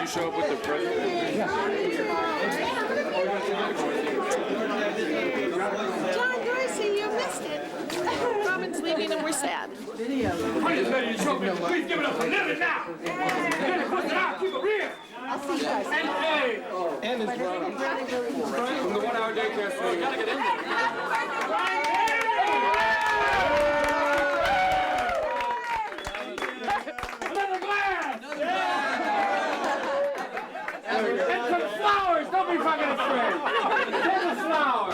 you show up with the president? John Dorsey, you missed it. Robin's leaving and we're sad. I just ready to show me. Please give it up for living now. Get it, put it out, keep it real. I'll see you guys. And his brother. From the 1 hour daycare center. Gotta get in there. Another glass. And some flowers. Don't be fucking afraid. Take a flower.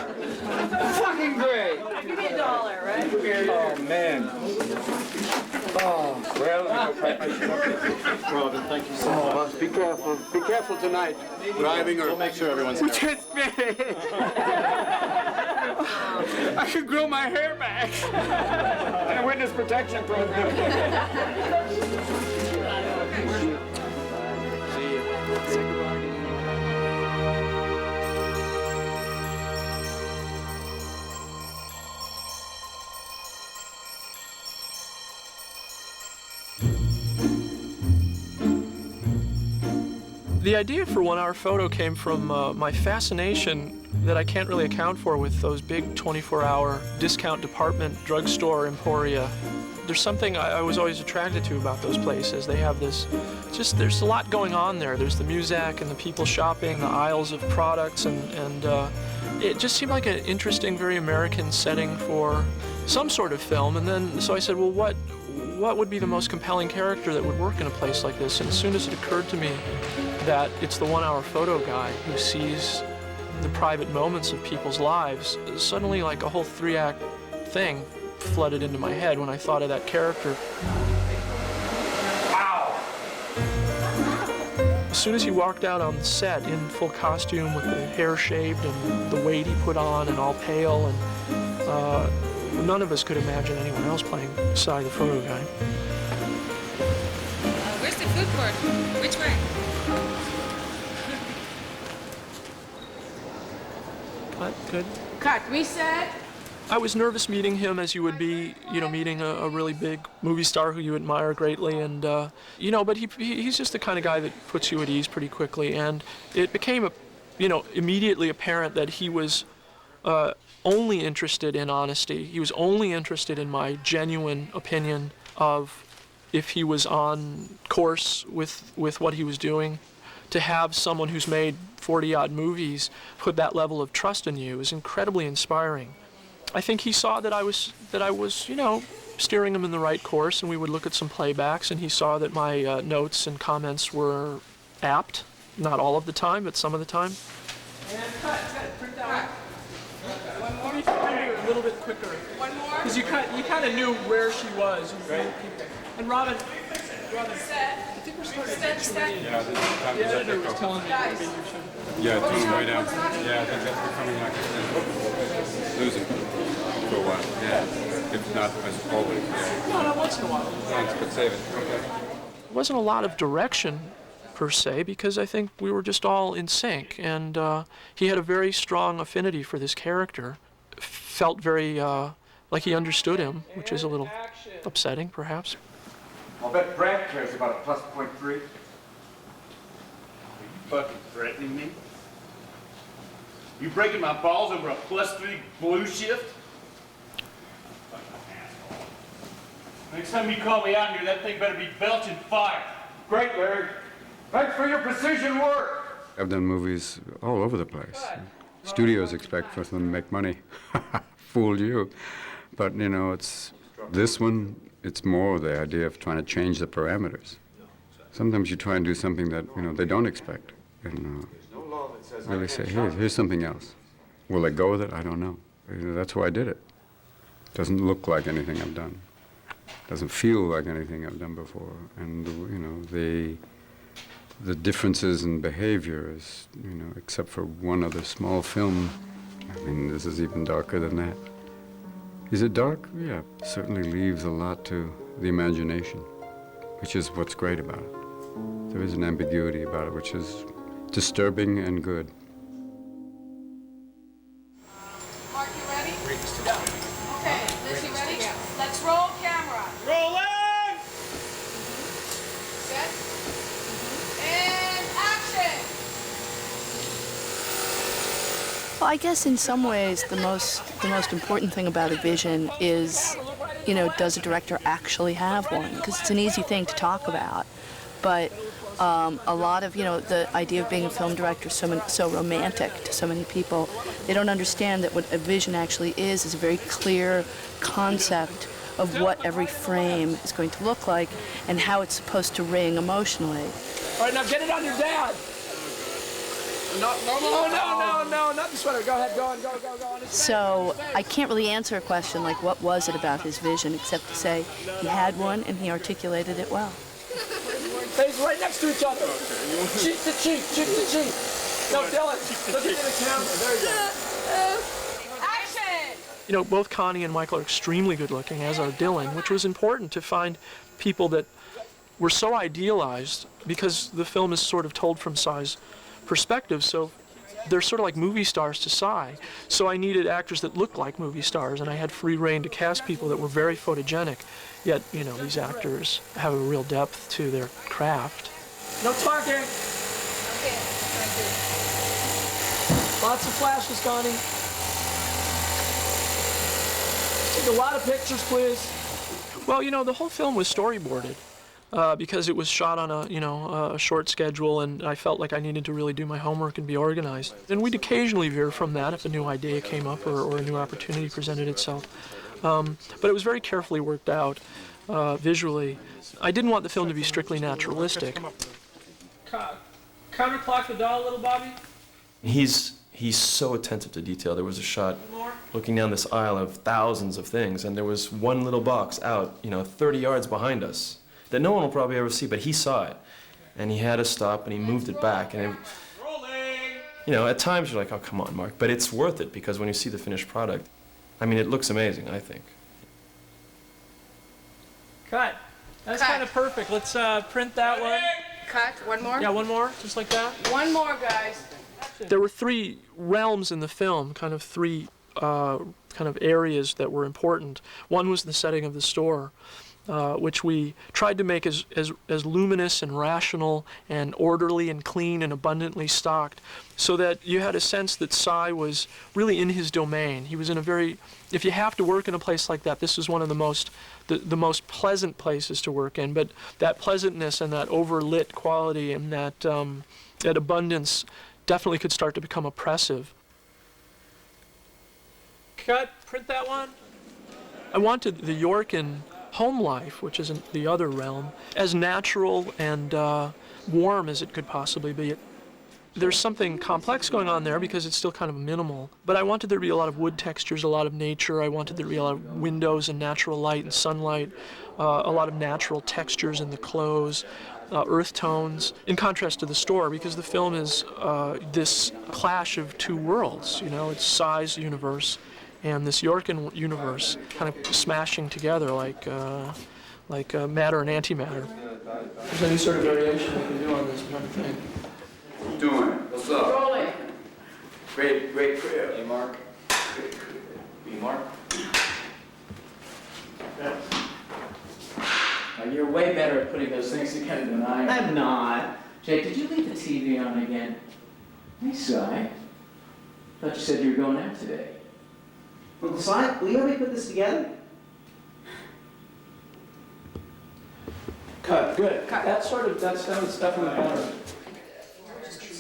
Fucking great. Give me $1, right? Oh, man. Oh, well, let me go pack my truck. Robin, thank you so much. Be careful. Be careful tonight. Driving or... We'll make sure everyone's careful. Just me. I should grow my hair back. And a witness protection program. See you. Say goodbye. The idea for 1 Hour Photo came from my fascination that I can't really account for with those big 24-hour discount department drugstore emporia. There's something I was always attracted to about those places. They have this, there's a lot going on there. There's the music and the people shopping, the aisles of products, and it just seemed like an interesting, very American setting for some sort of film. And then, so I said, well, what would be the most compelling character that would work in a place like this? And as soon as it occurred to me that it's the 1 Hour Photo guy who sees the private moments of people's lives, suddenly like a whole 3-act thing flooded into my head when I thought of that character. Wow. As soon as he walked out on the set in full costume with the hair shaved and the weight he put on and all pale, and none of us could imagine anyone else playing beside the photo guy. Where's the food court? Which way? Cut, good. Cut, reset. I was nervous meeting him, as you would be, meeting a really big movie star who you admire greatly, and but he's just the kind of guy that puts you at ease pretty quickly, and it became immediately apparent that he was only interested in honesty. He was only interested in my genuine opinion of if he was on course with what he was doing. To have someone who's made 40-odd movies put that level of trust in you is incredibly inspiring. I think he saw that I was steering him in the right course, and we would look at some playbacks, and he saw that my notes and comments were apt, not all of the time, but some of the time. And cut, print that one more. A little bit quicker. One more. Because you kind of knew where she was. And Robin, Set. I think we're starting to Set. Yeah, this is time The to editor let was that go. telling me Guys. maybe you should. Yeah, tune right out. Yeah, I think that's becoming like losing for a while. Yeah, if not as always. Yeah. No, once in a while. Thanks, but save it. Okay. There wasn't a lot of direction per se, because I think we were just all in sync, and he had a very strong affinity for this character. Felt very like he understood him, which is a little upsetting, perhaps. I'll bet Brad cares about a plus .3. Are you fucking threatening me? You breaking my balls over a +3 blue shift? Next time you call me out here, that thing better be belching fire. Great, Larry. Thanks for your precision work. I've done movies all over the place. Studios expect for them to make money. Fooled you. But, it's this one, it's more the idea of trying to change the parameters. Sometimes you try and do something that, they don't expect. And really say, hey, here's something else. Will they go with it? I don't know. That's why I did it. Doesn't look like anything I've done. Doesn't feel like anything I've done before. And, the differences in behavior is, except for one other small film, this is even darker than that. Is it dark? Yeah, certainly leaves a lot to the imagination, which is what's great about it. There is an ambiguity about it, which is disturbing and good. Mark, you ready? Okay, Liz, you ready? Let's roll camera. Rolling! Set. And Well, I guess in some ways the most important thing about a vision is, you know, does a director actually have one? Because it's an easy thing to talk about, but a lot of, you know, the idea of being a film director is so romantic to so many people. They don't understand that what a vision actually is a very clear concept of what every frame is going to look like and how it's supposed to ring emotionally. All right, now get it on your dad. No, not the sweater. Go ahead, go on. So I can't really answer a question like what was it about his vision, except to say he had one and he articulated it well. Face right next to each other. Cheek to cheek, cheek to cheek. No, Dylan, look into the camera. There you go. Action! You know, both Connie and Michael are extremely good looking, as are Dylan, which was important to find people that were so idealized because the film is sort of told from Cy's perspective, so they're sort of like movie stars to Cy. So I needed actors that looked like movie stars, and I had free rein to cast people that were very photogenic. Yet, you know, these actors have a real depth to their craft. No talking. Okay, thank Lots of flashes, Connie. Take a lot of pictures, please. Well, you know, the whole film was storyboarded. Because it was shot on a short schedule, and I felt like I needed to really do my homework and be organized. And we'd occasionally veer from that if a new idea came up or a new opportunity presented itself. But it was very carefully worked out visually. I didn't want the film to be strictly naturalistic. Counterclock the doll, little Bobby. He's so attentive to detail. There was a shot looking down this aisle of thousands of things, and there was one little box out, 30 yards behind us, that no one will probably ever see, but he saw it. And he had to stop, and he moved it back. And at times you're like, oh, come on, Mark. But it's worth it, because when you see the finished product, I mean, it looks amazing, I think. Cut. That's Cut. kind of perfect. Let's print that one. Cut. One more? Yeah, one more, just like that. One more, guys. There were three realms in the film, kind of three areas that were important. One was the setting of the store, which we tried to make as luminous and rational and orderly and clean and abundantly stocked, so that you had a sense that Cy was really in his domain. He was in a very, if you have to work in a place like that, this is one of the most pleasant places to work in, but that pleasantness and that overlit quality and that abundance definitely could start to become oppressive. Cut, print that one. I wanted the Yorkin home life, which is in the other realm, as natural and warm as it could possibly be. There's something complex going on there because it's still kind of minimal, but I wanted there to be a lot of wood textures, a lot of nature. I wanted there to be a lot of windows and natural light and sunlight, a lot of natural textures in the clothes, earth tones, in contrast to the store, because the film is this clash of two worlds. It's Cy's universe and this Yorkin universe kind of smashing together like matter and antimatter. If there's any sort of variation we can do on this kind of thing. Doing it. What's up? Rolling. Great crib. Hey, Mark. Be Mark. You're way better at putting those things together than I am. I'm not. Jake, did you leave the TV on again? Hey, Cy. Thought you said you were going out today. Uncle Cy, will you help me put this together? Cut. Good. Cut. That was definitely better.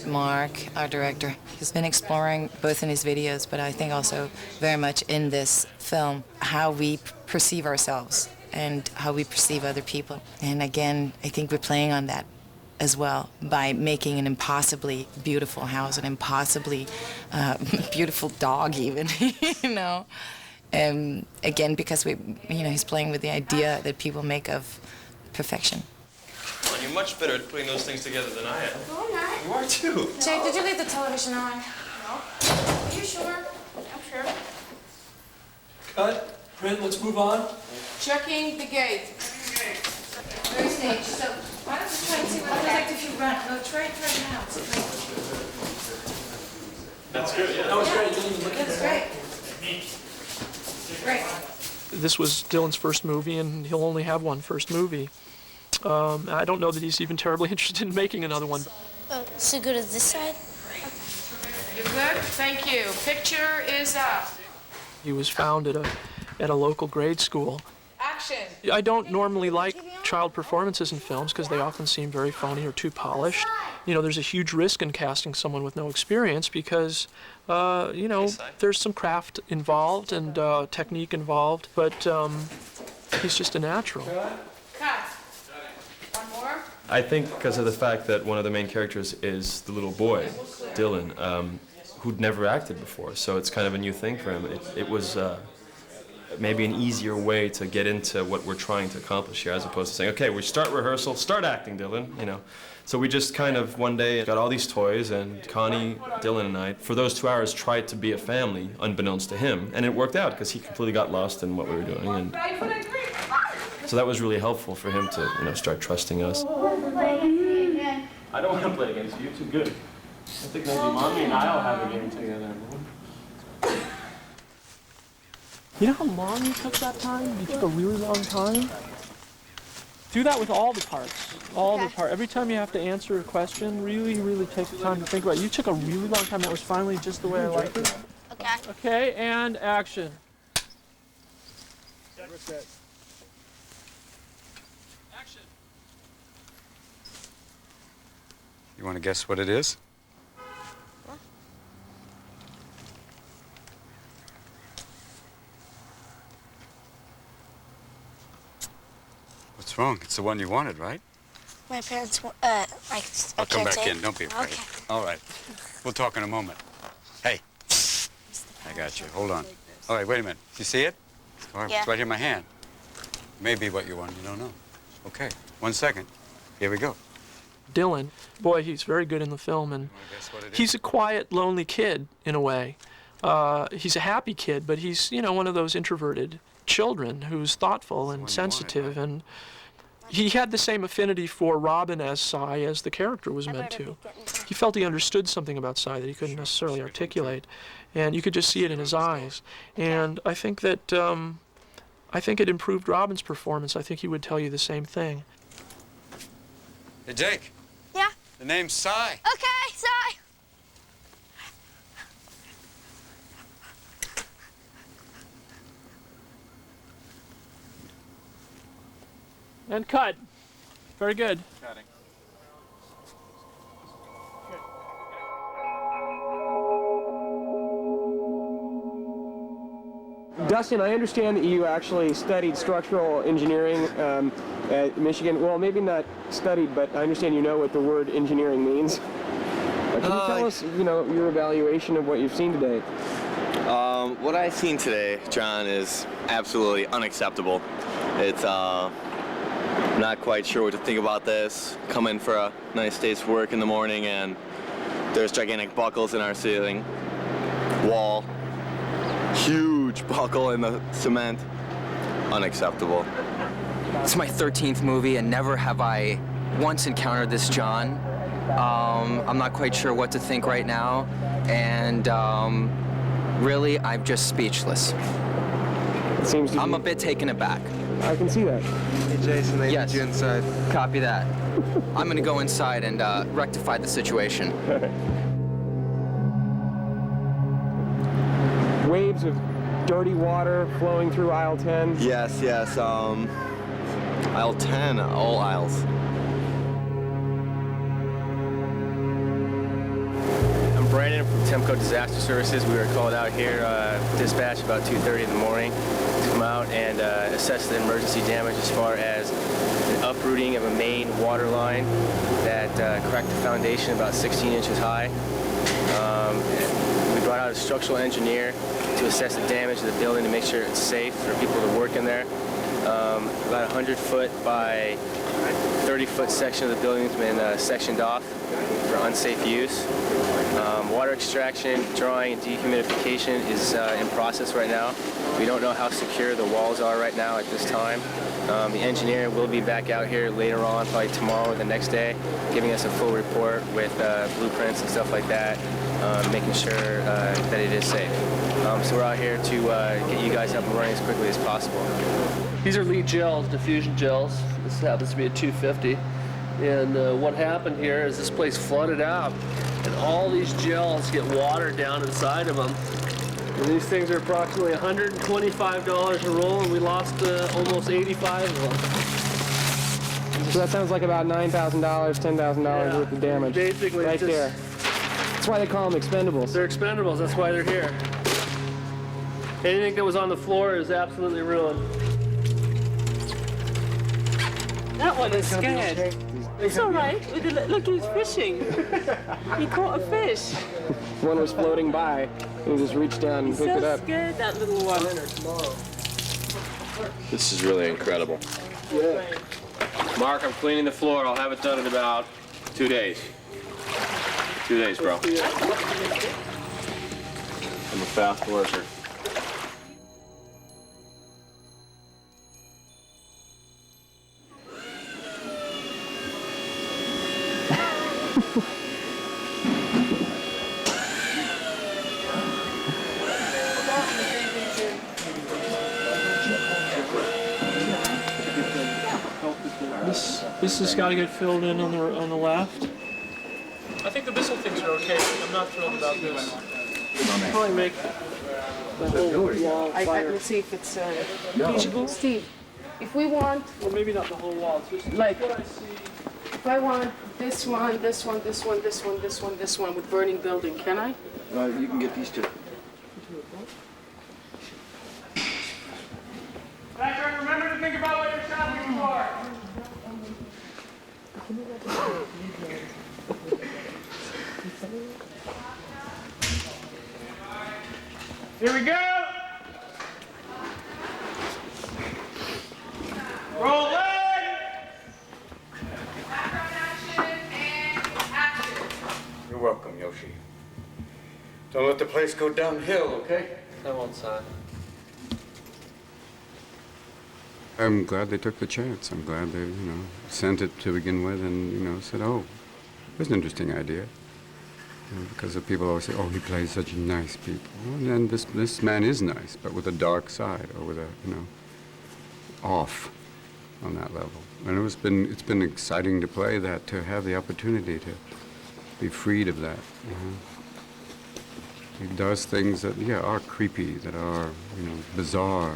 Mark, our director, has been exploring both in his videos, but I think also very much in this film, how we perceive ourselves and how we perceive other people. And again, I think we're playing on that as well by making an impossibly beautiful house, an impossibly beautiful dog even, And again, because he's playing with the idea that people make of perfection. Well, you're much better at putting those things together than I am. Oh, nice. You are too. Jake, did you leave the television on? No. Are you sure? I'm sure. Cut. Print. Let's move on. Checking the gate. Very stage. So why don't you try and see what it's like if you run? No, try it now. That's good, yeah. That was great. Didn't even look at That's that. great. This was Dylan's first movie, and he'll only have one first movie. I don't know that he's even terribly interested in making another one. So go to this side? You good? Thank you. Picture is up. He was found at a local grade school. Action. I don't normally like child performances in films because they often seem very phony or too polished. You know, there's a huge risk in casting someone with no experience because, you know, there's some craft involved and technique involved, but he's just a natural. Cut. One more. I think because of the fact that one of the main characters is the little boy, Dylan, who'd never acted before, so it's kind of a new thing for him. It was maybe an easier way to get into what we're trying to accomplish here, as opposed to saying, okay, we start rehearsal, start acting, Dylan, you know. So we just kind of one day got all these toys, and Connie, Dylan, and I, for those 2 hours, tried to be a family, unbeknownst to him, and it worked out because he completely got lost in what we were doing, and so that was really helpful for him to, you know, start trusting us. I don't want to play against you. You're too good. I think maybe Mommy and I'll have a game together. You know how long you took that time? You took a really long time. Do that with all the parts. Every time you have to answer a question, really, really take the time to think about it. You took a really long time. That was finally just the way I liked it. Okay. Okay, and action. Action. You want to guess what it is? What's wrong? It's the one you wanted, right? My parents, I'll come back in. Don't be afraid. Okay. All right. We'll talk in a moment. Hey. I got you. Hold on. All right, wait a minute. You see it? All right, Yeah. it's right here in my hand. Maybe what you want, you don't know. Okay, 1 second. Here we go. Dylan, boy, he's very good in the film, and he's a quiet, lonely kid in a way. He's a happy kid, but he's, you know, one of those introverted children who's thoughtful and sensitive, and he had the same affinity for Robin as Cy as the character was meant to. He felt he understood something about Cy that he couldn't necessarily articulate, and you could just see it in his eyes. And I think that, I think it improved Robin's performance. I think he would tell you the same thing. Hey, Jake. Yeah? The name's Cy. Okay, Cy. And cut. Very good. Cutting. Dustin, I understand that you actually studied structural engineering at Michigan. Well, maybe not studied, but I understand you know what the word engineering means. Can you tell us, you know, your evaluation of what you've seen today? What I've seen today, John, is absolutely unacceptable. It's not quite sure what to think about this. Come in for a nice day's work in the morning, and there's gigantic buckles in our ceiling, wall, huge buckle in the cement. Unacceptable. It's my 13th movie, and never have I once encountered this John. I'm not quite sure what to think right now, and really, I'm just speechless. I'm a bit taken aback. I can see that. Hey, Jason, they need you inside. Copy that. I'm going to go inside and rectify the situation. Waves of dirty water flowing through aisle 10. Yes, yes. Aisle 10, all aisles. I'm Brandon from Temco Disaster Services. We were called out here, dispatch about 2:30 in the morning, to come out and assess the emergency damage as far as the uprooting of a main water line that cracked the foundation about 16 inches high. We brought out a structural engineer to assess the damage of the building to make sure it's safe for people to work in there. About 100-foot by 30-foot section of the building has been sectioned off for unsafe use. Water extraction, drawing, and dehumidification is in process right now. We don't know how secure the walls are right now at this time. The engineer will be back out here later on, probably tomorrow or the next day, giving us a full report with blueprints and stuff like that, making sure that it is safe. So we're out here to get you guys up and running as quickly as possible. These are Lee gels, diffusion gels. This happens to be a 250. And what happened here is this place flooded out, and all these gels get watered down inside of them. And these things are approximately $125 a roll, and we lost almost 85 of them. So that sounds like about $9,000, $10,000 worth of damage. Basically, right there. That's why they call them expendables. They're expendables, that's why they're here. Anything that was on the floor is absolutely ruined. That one is scared. It's all right. Look, he's fishing. He caught a fish. One was floating by, and he just reached down and picked it up. Scared, that little one. This is really incredible. Yeah. Mark, I'm cleaning the floor. I'll have it done in about 2 days. 2 days, bro. I'm a fast worker. This has got to get filled in on the left. I think the Bissell things are okay. I'm not thrilled about this. Probably make the whole wall I fire. can see if it's feasible. Steve, if we want, Or maybe not the whole wall. It's just like, what I see. if I want this one, this one, this one, this one, this one, this one with burning building, can I? You can get these two. Patrick, remember to think about what you're shopping for. Here we go. Roll in. You're welcome, Yoshi. Don't let the place go downhill, okay? I won't sign. I'm glad they took the chance. I'm glad they, sent it to begin with and, said, oh, there's an interesting idea. Because the people always say, oh, he plays such nice people. And then this man is nice, but with a dark side or with a, off on that level. And it's been exciting to play that, to have the opportunity to be freed of that. He does things that, are creepy, that are, bizarre,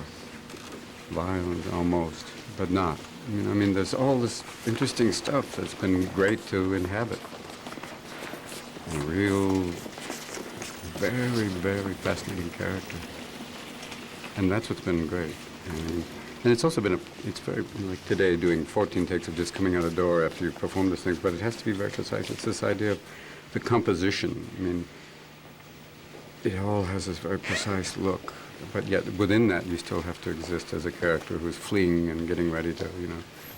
violent almost, but not. There's all this interesting stuff that's been great to inhabit. A real, very, very fascinating character. And that's what's been great. And it's also been it's very, like today, doing 14 takes of just coming out the door after you perform these things, but it has to be very precise. It's this idea of the composition. It all has this very precise look, but yet within that you still have to exist as a character who's fleeing and getting ready to,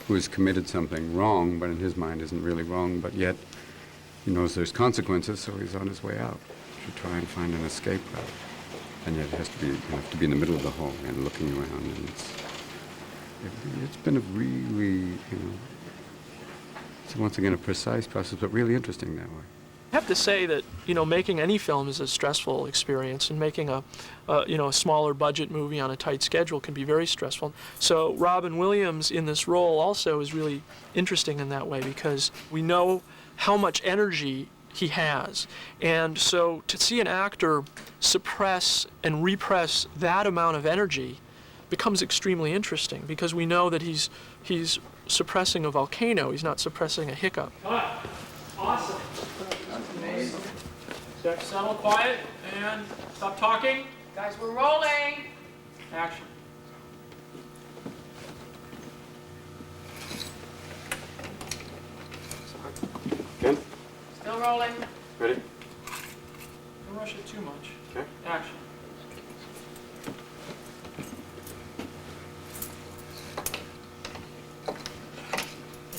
who's committed something wrong, but in his mind isn't really wrong, but yet he knows there's consequences, so he's on his way out to try and find an escape route. And yet it has to be, you have to be in the middle of the hall and looking around, and it's been a really, it's once again a precise process, but really interesting that way. I have to say that making any film is a stressful experience, and making a smaller budget movie on a tight schedule can be very stressful. So Robin Williams in this role also is really interesting in that way, because we know how much energy he has, and so to see an actor suppress and repress that amount of energy becomes extremely interesting, because we know that he's suppressing a volcano. He's not suppressing a hiccup. Awesome. Settle, quiet, and stop talking. Guys, we're rolling. Action. Ken? Still rolling. Ready? Don't rush it too much. Okay. Action.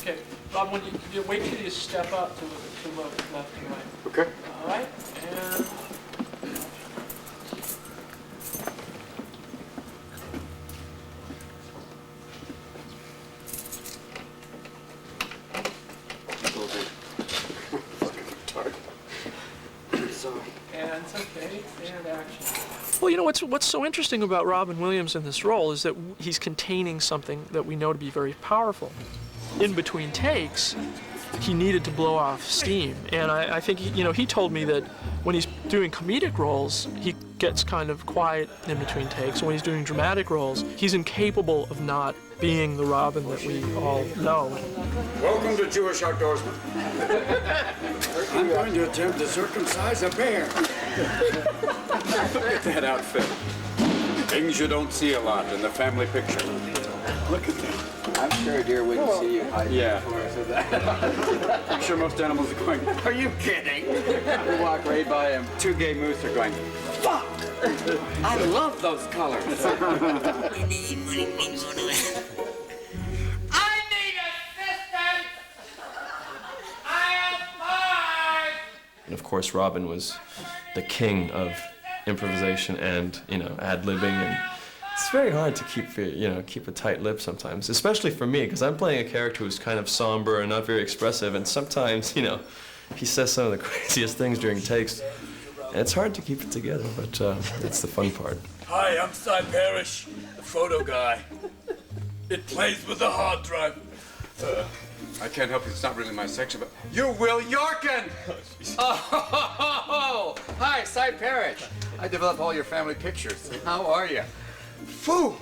Okay, Bob, when you wait till you step up to look left and right. Okay. All right, and and it's okay, and action. Well, what's so interesting about Robin Williams in this role is that he's containing something that we know to be very powerful. In between takes, he needed to blow off steam. And I think, he told me that when he's doing comedic roles, he gets kind of quiet in between takes. And when he's doing dramatic roles, he's incapable of not being the Robin that we all know. Welcome to Jewish Outdoorsman. I'm going to attempt to circumcise a bear. Look at that outfit. Things you don't see a lot in the family picture. Look at that. I'm sure a deer wouldn't see you hiding before I said that. I'm sure most animals are going, are you kidding? We walk right by him. 2 gay moose are going, fuck! I love those colors. And of course, Robin was the king of improvisation and, ad-libbing, and it's very hard to keep a tight lip sometimes, especially for me, because I'm playing a character who's kind of somber and not very expressive, and sometimes, he says some of the craziest things during takes, and it's hard to keep it together, but that's the fun part. Hi, I'm Cy Parrish, the photo guy. It plays with the hard drive. I can't help you, it's not really my section, but you're Will Yorkin! Oh, hi, Cy Parrish. I develop all your family pictures. How are you? Phew,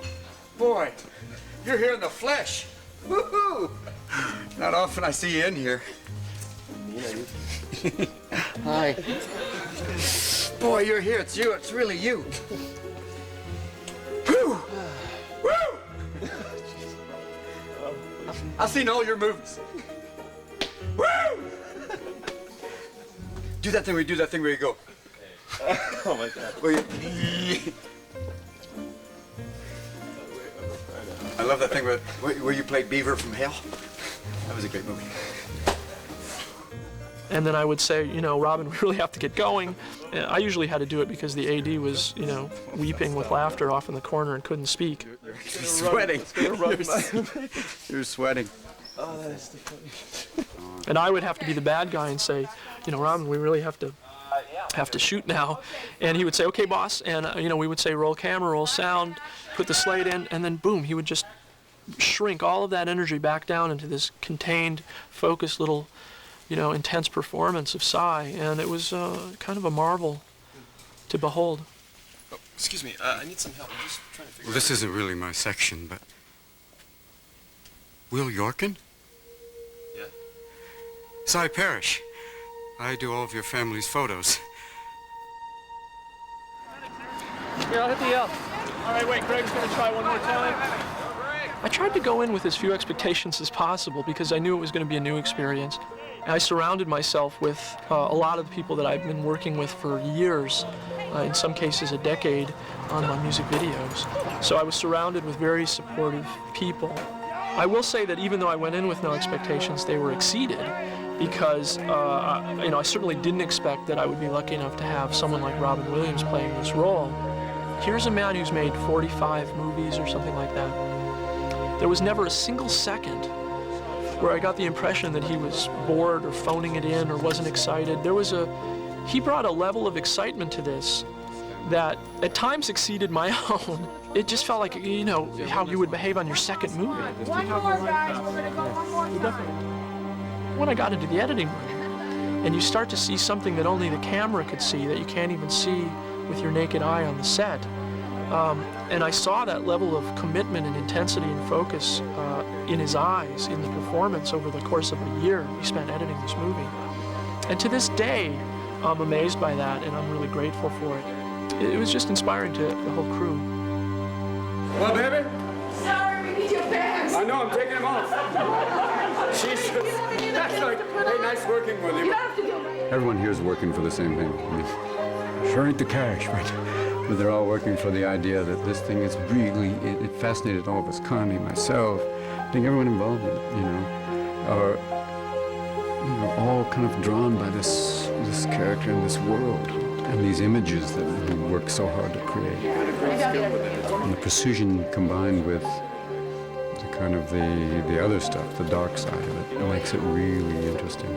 boy, you're here in the flesh. Woohoo! Not often I see you in here. Hi. Boy, you're here. It's you. It's really you. Woo! Woo! I've seen all your movies. Woo! Do that thing where you go. Oh my God. I love that thing where you played Beaver from Hell. That was a great movie. And then I would say, Robin, we really have to get going. And I usually had to do it because the AD was, weeping with laughter off in the corner and couldn't speak. You're sweating. You're sweating. Oh, that is the funny. And I would have to be the bad guy and say, Robin, we really have to shoot now. And he would say, okay, boss. And, we would say, roll camera, roll sound, put the slate in, and then boom, he would just shrink all of that energy back down into this contained, focused little, intense performance of Cy. And it was kind of a marvel to behold. Oh, excuse me, I need some help. I'm just trying to figure Well, this isn't really my section, but... Will Yorkin? Yeah? Cy Parrish. I do all of your family's photos. Here, I'll hit the L. All right, wait, Greg's gonna try one more time. I tried to go in with as few expectations as possible because I knew it was going to be a new experience. I surrounded myself with a lot of the people that I've been working with for years, in some cases a decade, on my music videos. So I was surrounded with very supportive people. I will say that even though I went in with no expectations, they were exceeded because I certainly didn't expect that I would be lucky enough to have someone like Robin Williams playing this role. Here's a man who's made 45 movies or something like that. There was never a single second where I got the impression that he was bored or phoning it in or wasn't excited. He brought a level of excitement to this that at times exceeded my own. It just felt like, how you would behave on your second movie. One more, guys. We're gonna go one more time. When I got into the editing room, and you start to see something that only the camera could see, that you can't even see with your naked eye on the set. And I saw that level of commitment and intensity and focus in his eyes, in the performance over the course of a year we spent editing this movie. And to this day, I'm amazed by that, and I'm really grateful for it. It was just inspiring to the whole crew. Well, baby? Sorry, we need your bags. I know, I'm taking them off. Jesus. That's like, hey, nice working with you. Everyone here is working for the same thing. I mean, sure ain't the cash, but they're all working for the idea that this thing is really, it fascinated all of us, Connie, myself, I think everyone involved in it, are, all kind of drawn by this character in this world and these images that we work so hard to create. And the precision combined with the kind of the other stuff, the dark side of it, makes it really interesting.